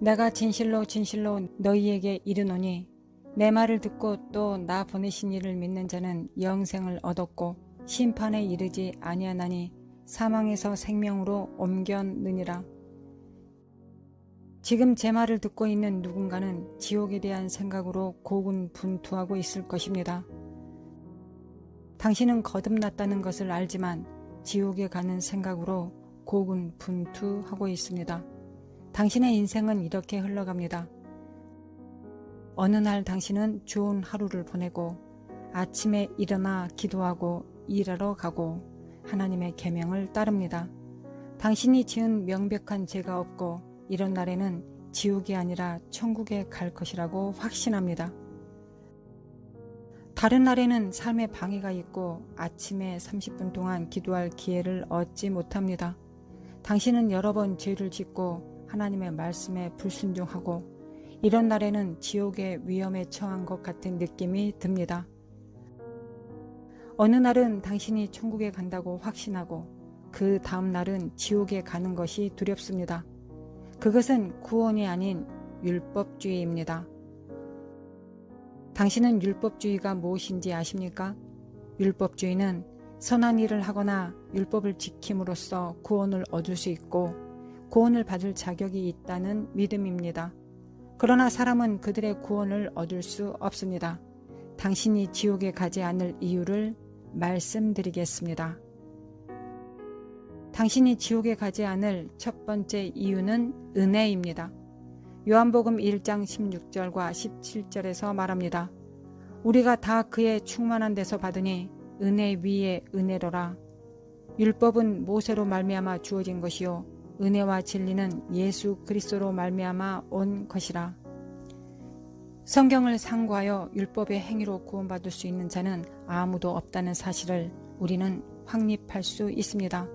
내가 진실로 진실로 너희에게 이르노니 내 말을 듣고 또 나 보내신 이를 믿는 자는 영생을 얻었고 심판에 이르지 아니하나니 사망에서 생명으로 옮겼느니라. 지금 제 말을 듣고 있는 누군가는 지옥에 대한 생각으로 고군분투하고 있을 것입니다. 당신은 거듭났다는 것을 알지만 지옥에 가는 생각으로 고군분투하고 있습니다. 당신의 인생은 이렇게 흘러갑니다. 어느 날 당신은 좋은 하루를 보내고 아침에 일어나 기도하고 일하러 가고 하나님의 계명을 따릅니다. 당신이 지은 명백한 죄가 없고 이런 날에는 지옥이 아니라 천국에 갈 것이라고 확신합니다. 다른 날에는 삶에 방해가 있고 아침에 30분 동안 기도할 기회를 얻지 못합니다. 당신은 여러 번 죄를 짓고 하나님의 말씀에 불순종하고 이런 날에는 지옥의 위험에 처한 것 같은 느낌이 듭니다. 어느 날은 당신이 천국에 간다고 확신하고 그 다음 날은 지옥에 가는 것이 두렵습니다. 그것은 구원이 아닌 율법주의입니다. 당신은 율법주의가 무엇인지 아십니까? 율법주의는 선한 일을 하거나 율법을 지킴으로써 구원을 얻을 수 있고 구원을 받을 자격이 있다는 믿음입니다. 그러나 사람은 그들의 구원을 얻을 수 없습니다. 당신이 지옥에 가지 않을 이유를 말씀드리겠습니다. 당신이 지옥에 가지 않을 첫 번째 이유는 은혜입니다. 요한복음 1장 16절과 17절에서 말합니다. 우리가 다 그의 충만한 데서 받으니 은혜 위에 은혜로라. 율법은 모세로 말미암아 주어진 것이요 은혜와 진리는 예수 그리스도로 말미암아 온 것이라. 성경을 상고하여 율법의 행위로 구원받을 수 있는 자는 아무도 없다는 사실을 우리는 확립할 수 있습니다.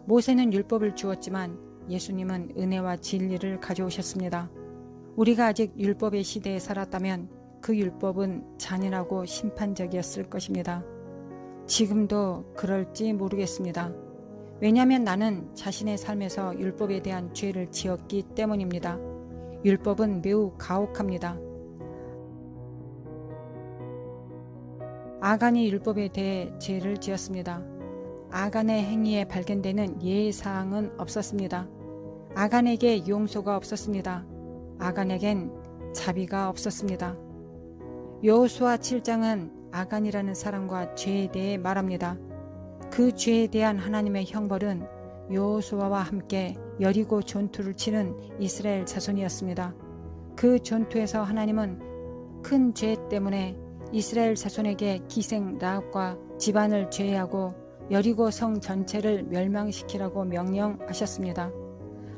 모세는 율법을 주었지만 예수님은 은혜와 진리를 가져오셨습니다. 우리가 아직 율법의 시대에 살았다면 그 율법은 잔인하고 심판적이었을 것입니다. 지금도 그럴지 모르겠습니다. 왜냐하면 나는 자신의 삶에서 율법에 대한 죄를 지었기 때문입니다. 율법은 매우 가혹합니다. 아간이 율법에 대해 죄를 지었습니다. 아간의 행위에 발견되는 예사항은 없었습니다. 아간에게 용서가 없었습니다. 아간에겐 자비가 없었습니다. 여호수아 7장은 아간이라는 사람과 죄에 대해 말합니다. 그 죄에 대한 하나님의 형벌은 여호수아와 함께 여리고 전투를 치른 이스라엘 자손이었습니다. 그 전투에서 하나님은 큰 죄 때문에 이스라엘 자손에게 기생 라합과 집안을 제외하고 여리고 성 전체를 멸망시키라고 명령하셨습니다.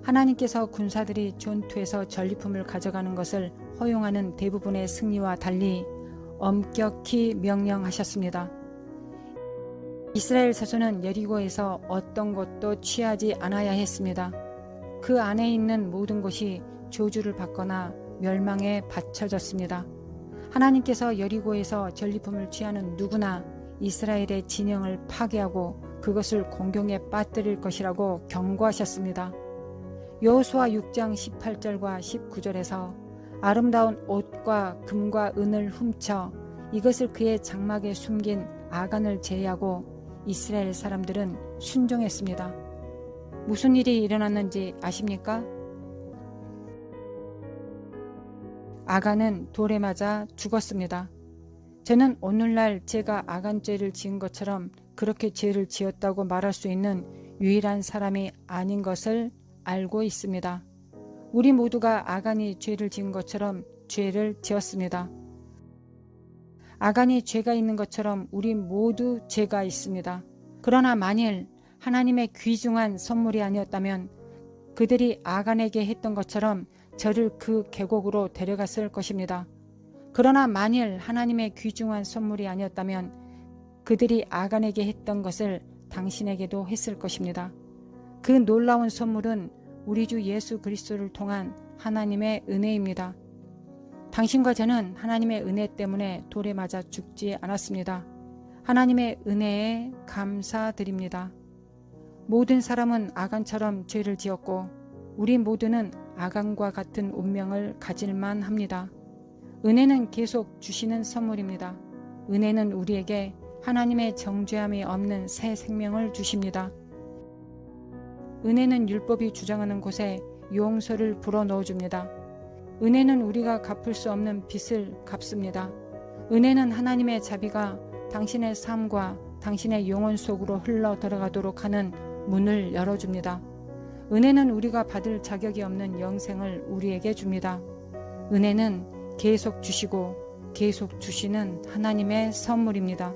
하나님께서 군사들이 전투에서 전리품을 가져가는 것을 허용하는 대부분의 승리와 달리 엄격히 명령하셨습니다. 이스라엘 자손은 여리고에서 어떤 것도 취하지 않아야 했습니다. 그 안에 있는 모든 것이 저주를 받거나 멸망에 바쳐졌습니다. 하나님께서 여리고에서 전리품을 취하는 누구나 이스라엘의 진영을 파괴하고 그것을 공경에 빠뜨릴 것이라고 경고하셨습니다. 여호수아 6장 18절과 19절에서 아름다운 옷과 금과 은을 훔쳐 이것을 그의 장막에 숨긴 아간을 제외하고 이스라엘 사람들은 순종했습니다. 무슨 일이 일어났는지 아십니까? 아간은 돌에 맞아 죽었습니다. 저는 오늘날 제가 아간죄를 지은 것처럼 그렇게 죄를 지었다고 말할 수 있는 유일한 사람이 아닌 것을 알고 있습니다. 우리 모두가 아간이 죄를 지은 것처럼 죄를 지었습니다. 아간이 죄가 있는 것처럼 우리 모두 죄가 있습니다. 그러나 만일 하나님의 귀중한 선물이 아니었다면 그들이 아간에게 했던 것처럼 저를 그 계곡으로 데려갔을 것입니다. 그러나 만일 하나님의 귀중한 선물이 아니었다면 그들이 아간에게 했던 것을 당신에게도 했을 것입니다. 그 놀라운 선물은 우리 주 예수 그리스도를 통한 하나님의 은혜입니다. 당신과 저는 하나님의 은혜 때문에 돌에 맞아 죽지 않았습니다. 하나님의 은혜에 감사드립니다. 모든 사람은 아간처럼 죄를 지었고 우리 모두는 아간과 같은 운명을 가질만 합니다. 은혜는 계속 주시는 선물입니다. 은혜는 우리에게 하나님의 정죄함이 없는 새 생명을 주십니다. 은혜는 율법이 주장하는 곳에 용서를 불어넣어줍니다. 은혜는 우리가 갚을 수 없는 빚을 갚습니다. 은혜는 하나님의 자비가 당신의 삶과 당신의 영혼 속으로 흘러 들어가도록 하는 문을 열어줍니다. 은혜는 우리가 받을 자격이 없는 영생을 우리에게 줍니다. 은혜는 계속 주시고 계속 주시는 하나님의 선물입니다.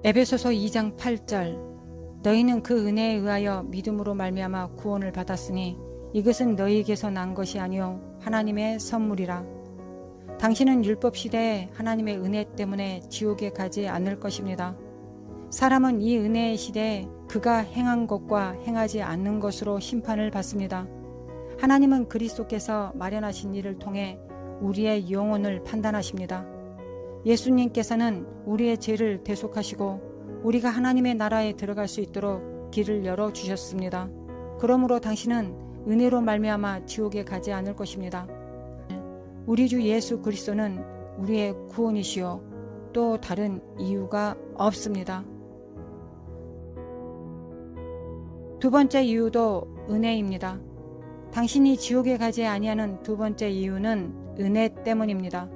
에베소서 2장 8절 너희는 그 은혜에 의하여 믿음으로 말미암아 구원을 받았으니 이것은 너희에게서 난 것이 아니요 하나님의 선물이라. 당신은 율법 시대에 하나님의 은혜 때문에 지옥에 가지 않을 것입니다. 사람은 이 은혜의 시대에 그가 행한 것과 행하지 않는 것으로 심판을 받습니다. 하나님은 그리스도께서 마련하신 일을 통해 우리의 영혼을 판단하십니다. 예수님께서는 우리의 죄를 대속하시고 우리가 하나님의 나라에 들어갈 수 있도록 길을 열어주셨습니다. 그러므로 당신은 은혜로 말미암아 지옥에 가지 않을 것입니다. 우리 주 예수 그리스도는 우리의 구원이시요 또 다른 이유가 없습니다. 두 번째 이유도 은혜입니다. 당신이 지옥에 가지 아니하는 두 번째 이유는 은혜 때문입니다.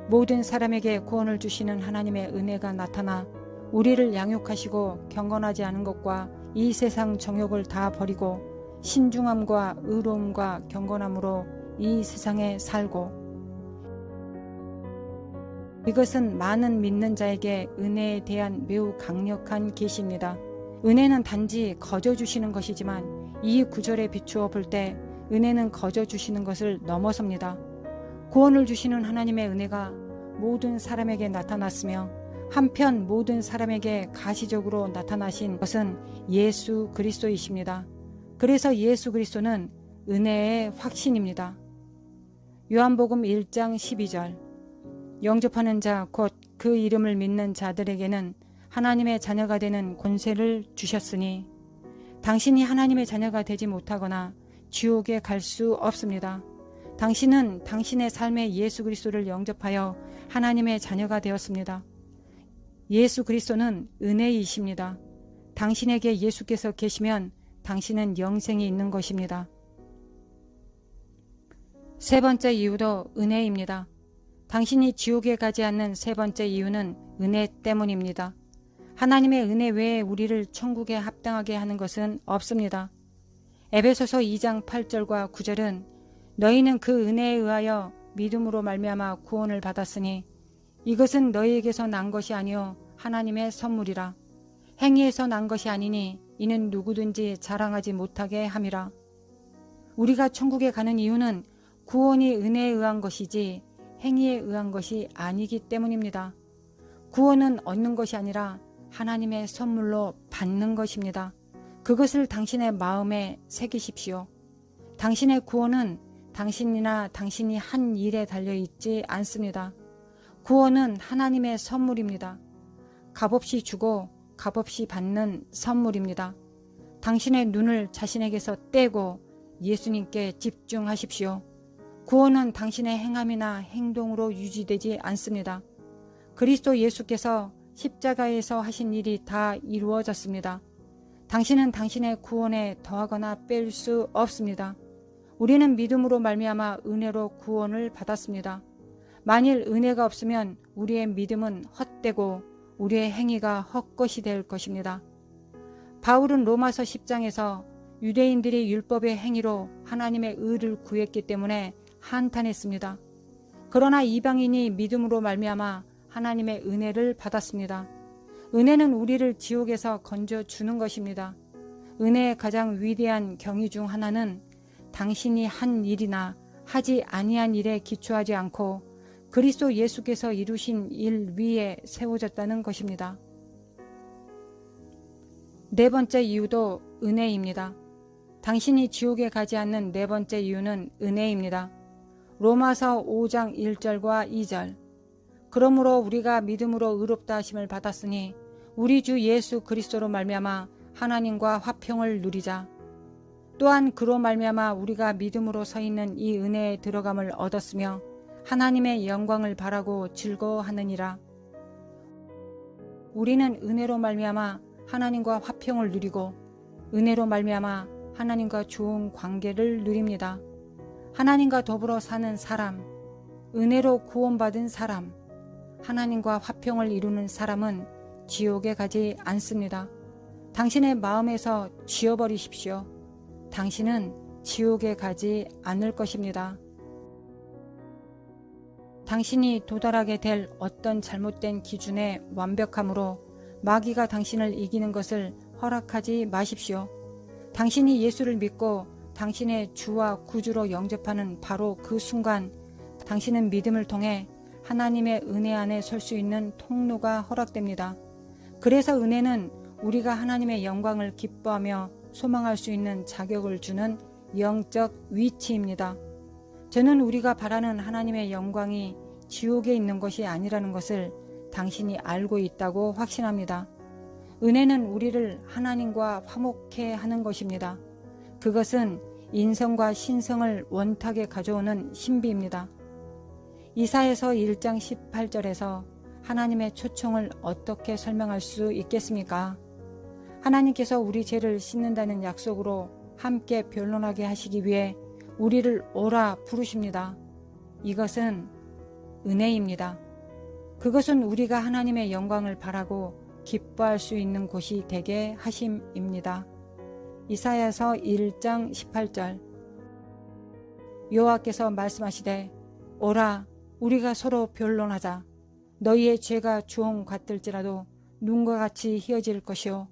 모든 사람에게 구원을 주시는 하나님의 은혜가 나타나 우리를 양육하시고 경건하지 않은 것과 이 세상 정욕을 다 버리고 신중함과 의로움과 경건함으로 이 세상에 살고, 이것은 많은 믿는 자에게 은혜에 대한 매우 강력한 계시입니다. 은혜는 단지 거저 주시는 것이지만 이 구절에 비추어 볼 때 은혜는 거저 주시는 것을 넘어섭니다. 구원을 주시는 하나님의 은혜가 모든 사람에게 나타났으며 한편 모든 사람에게 가시적으로 나타나신 것은 예수 그리스도이십니다. 그래서 예수 그리스도는 은혜의 확신입니다. 요한복음 1장 12절 영접하는 자 곧 그 이름을 믿는 자들에게는 하나님의 자녀가 되는 권세를 주셨으니 당신이 하나님의 자녀가 되지 못하거나 지옥에 갈 수 없습니다. 당신은 당신의 삶에 예수 그리스도를 영접하여 하나님의 자녀가 되었습니다. 예수 그리스도는 은혜이십니다. 당신에게 예수께서 계시면 당신은 영생이 있는 것입니다. 세 번째 이유도 은혜입니다. 당신이 지옥에 가지 않는 세 번째 이유는 은혜 때문입니다. 하나님의 은혜 외에 우리를 천국에 합당하게 하는 것은 없습니다. 에베소서 2장 8절과 9절은 너희는 그 은혜에 의하여 믿음으로 말미암아 구원을 받았으니 이것은 너희에게서 난 것이 아니요 하나님의 선물이라. 행위에서 난 것이 아니니 이는 누구든지 자랑하지 못하게 함이라. 우리가 천국에 가는 이유는 구원이 은혜에 의한 것이지 행위에 의한 것이 아니기 때문입니다. 구원은 얻는 것이 아니라 하나님의 선물로 받는 것입니다. 그것을 당신의 마음에 새기십시오. 당신의 구원은 당신이나 당신이 한 일에 달려있지 않습니다. 구원은 하나님의 선물입니다. 값없이 주고 값없이 받는 선물입니다. 당신의 눈을 자신에게서 떼고 예수님께 집중하십시오. 구원은 당신의 행함이나 행동으로 유지되지 않습니다. 그리스도 예수께서 십자가에서 하신 일이 다 이루어졌습니다. 당신은 당신의 구원에 더하거나 뺄 수 없습니다. 우리는 믿음으로 말미암아 은혜로 구원을 받았습니다. 만일 은혜가 없으면 우리의 믿음은 헛되고 우리의 행위가 헛것이 될 것입니다. 바울은 로마서 10장에서 유대인들이 율법의 행위로 하나님의 의를 구했기 때문에 한탄했습니다. 그러나 이방인이 믿음으로 말미암아 하나님의 은혜를 받았습니다. 은혜는 우리를 지옥에서 건져주는 것입니다. 은혜의 가장 위대한 경위 중 하나는 당신이 한 일이나 하지 아니한 일에 기초하지 않고 그리스도 예수께서 이루신 일 위에 세워졌다는 것입니다. 네 번째 이유도 은혜입니다. 당신이 지옥에 가지 않는 네 번째 이유는 은혜입니다. 로마서 5장 1절과 2절 그러므로 우리가 믿음으로 의롭다 하심을 받았으니 우리 주 예수 그리스도로 말미암아 하나님과 화평을 누리자. 또한 그로 말미암아 우리가 믿음으로 서 있는 이 은혜에 들어감을 얻었으며 하나님의 영광을 바라고 즐거워하느니라. 우리는 은혜로 말미암아 하나님과 화평을 누리고 은혜로 말미암아 하나님과 좋은 관계를 누립니다. 하나님과 더불어 사는 사람, 은혜로 구원받은 사람, 하나님과 화평을 이루는 사람은 지옥에 가지 않습니다. 당신의 마음에서 지워버리십시오. 당신은 지옥에 가지 않을 것입니다. 당신이 도달하게 될 어떤 잘못된 기준의 완벽함으로 마귀가 당신을 이기는 것을 허락하지 마십시오. 당신이 예수를 믿고 당신의 주와 구주로 영접하는 바로 그 순간 당신은 믿음을 통해 하나님의 은혜 안에 설 수 있는 통로가 허락됩니다. 그래서 은혜는 우리가 하나님의 영광을 기뻐하며 소망할 수 있는 자격을 주는 영적 위치입니다. 저는 우리가 바라는 하나님의 영광이 지옥에 있는 것이 아니라는 것을 당신이 알고 있다고 확신합니다. 은혜는 우리를 하나님과 화목해 하는 것입니다. 그것은 인성과 신성을 원탁에 가져오는 신비입니다. 이사야서 1장 18절에서 하나님의 초청을 어떻게 설명할 수 있겠습니까? 하나님께서 우리 죄를 씻는다는 약속으로 함께 변론하게 하시기 위해 우리를 오라 부르십니다. 이것은 은혜입니다. 그것은 우리가 하나님의 영광을 바라고 기뻐할 수 있는 곳이 되게 하심입니다. 이사야서 1장 18절. 여호와께서 말씀하시되 오라 우리가 서로 변론하자. 너희의 죄가 주홍 같을지라도 눈과 같이 희어질 것이요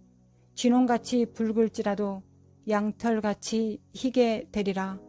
진홍같이 붉을지라도 양털같이 희게 되리라.